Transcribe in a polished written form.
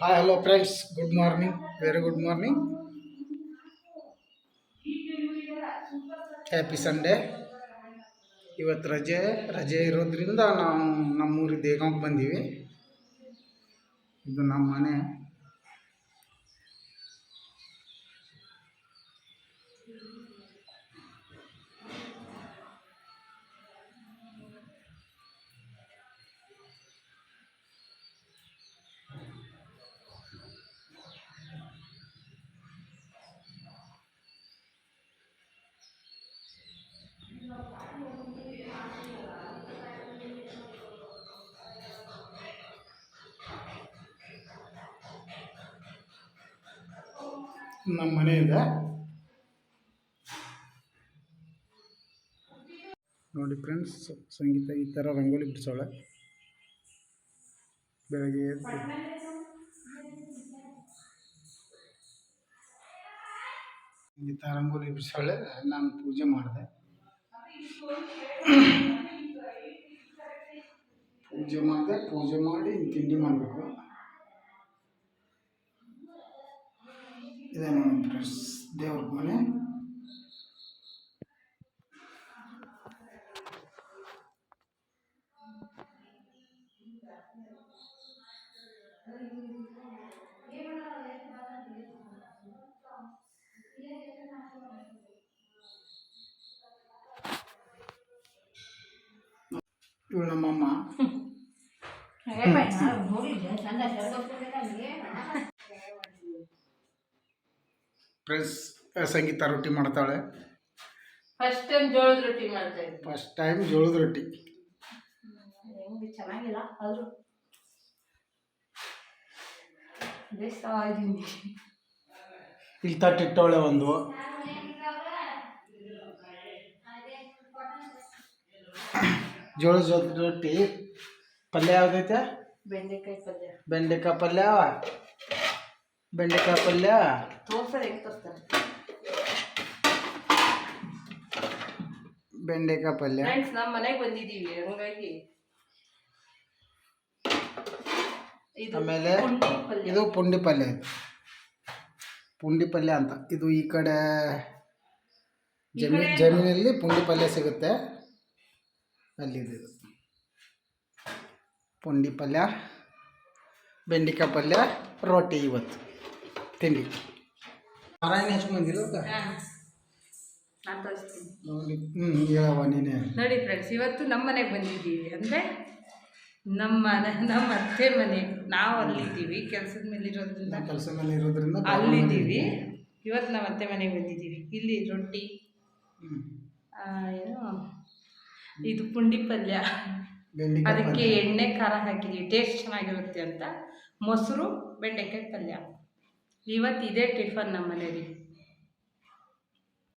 Hi hello friends, good morning, very good morning, happy Sunday. ಇವತ್ತು ರಜೆ ಇರೋದ್ರಿಂದ ನಾವು ನಮ್ಮೂರಿಗೆ ದೇಗಾಂಗೆ ಬಂದೀವಿ. ಇದು ನಮ್ಮ ಮನೆ. ನಮ್ಮ ಮನೆ ಇದೆ ನೋಡಿ ಫ್ರೆಂಡ್ಸ್. ಸಂಗೀತ ಈ ಥರ ರಂಗೋಲಿ ಬಿಡಿಸೋಳೆ. ಬೆಳಗ್ಗೆ ಸಂಗೀತ ರಂಗೋಲಿ ಬಿಡಿಸೋಳೆ. ನಾನು ಪೂಜೆ ಮಾಡಿದೆ. ಪೂಜೆ ಮಾಡಿ ತಿಂಡಿ ಮಾಡಬೇಕು. ಇದೆ ನೋಡಿ ಫ್ರೆಂಡ್ಸ್, ದೇವ್ರ ಮನೆ. ಇವಳು ನಮ್ಮಮ್ಮ. ಫ್ರೆಂಡ್ಸ್, ಸಂಗೀತ ರೊಟ್ಟಿ ಮಾಡ್ತಾಳೆ. ಫಸ್ಟ್ ಟೈಮ್ ಜೋಳದ ರೊಟ್ಟಿ ಮಾಡ್ತಾ ಇದ್ದೆ. ಫಸ್ಟ್ ಟೈಮ್ ಜೋಳದ ರೊಟ್ಟಿ. ಚೆನ್ನಾಗಿಲ್ಲ ಆದರೂ ಬೇಯಿಸ್ತಾಯಿದ್ದೀನಿ. ಇಲ್ಲಿ ತಟ್ಟಿಟ್ಟವಳೆ ಒಂದು. ಜೋಳದ ರೊಟ್ಟಿ. ಪಲ್ಯ ಯಾವುದೈತೆ? ಬೆಂಡೆಕಾಯಿ ಪಲ್ಯ. ಬೆಂಡೆಕಾಯಿ ಪಲ್ಯ ತೋರ್ಸೋದು ಹೆಂಗೆ ತೋರಿಸ್ತಾರೆ? ಬೆಂಡೆಕಾಯಿ ಪಲ್ಯ. ಫ್ರೆಂಡ್ಸ್, ನಮ್ಮ ಮನೆಗೆ ಬಂದಿದ್ದೀವಿ, ಹಂಗಾಗಿ ಆಮೇಲೆ ಇದು ಪುಂಡಿ ಪಲ್ಯ. ಪುಂಡಿ ಪಲ್ಯ ಅಂತ. ಇದು ಈ ಕಡೆ ಜಮೀನಲ್ಲಿ ಪುಂಡಿ ಪಲ್ಯ ಸಿಗುತ್ತೆ, ಅಲ್ಲಿದೆ. ಇದು ಪುಂಡಿ ಪಲ್ಯ, ಬೆಂಡೆಕಾಯಿ ಪಲ್ಯ, ರೊಟ್ಟಿ. ಇವತ್ತು ತಿಂಡಿ. ನಾರಾಯಣ ಎಷ್ಟು ಬಂದಿರೋ ನಾನು ತೋರಿಸ್ತೀನಿ ನೋಡಿ. ಹೇಳವ ನೀನೇ. ನೋಡಿ ಫ್ರೆಂಡ್ಸ್, ಇವತ್ತು ನಮ್ಮ ಮನೆಗೆ ಬಂದಿದ್ದೀವಿ. ಅಂದರೆ ನಮ್ಮ ಅತ್ತೆ ಮನೆ. ನಾವು ಅಲ್ಲಿದ್ದೀವಿ, ಕೆಲಸದ ಮೇಲೆ ಇರೋದ್ರಿಂದ ಅಲ್ಲಿದ್ದೀವಿ. ಇವತ್ತು ನಾವು ಅತ್ತೆ ಮನೆಗೆ ಬಂದಿದ್ದೀವಿ. ಇಲ್ಲಿ ರೊಟ್ಟಿ, ಏನು ಇದು ಪುಂಡಿ ಪಲ್ಯ, ಅದಕ್ಕೆ ಎಣ್ಣೆ ಖಾರ ಹಾಕಿದ್ದೀವಿ, ಟೇಸ್ಟ್ ಚೆನ್ನಾಗಿರುತ್ತೆ ಅಂತ. ಮೊಸರು, ಬೆಂಡೆಕಾಯಿ ಪಲ್ಯ. ಇವತ್ತು ಇದೇ ಟಿಫನ್ ನಮ್ಮ ಮನೇಲಿ.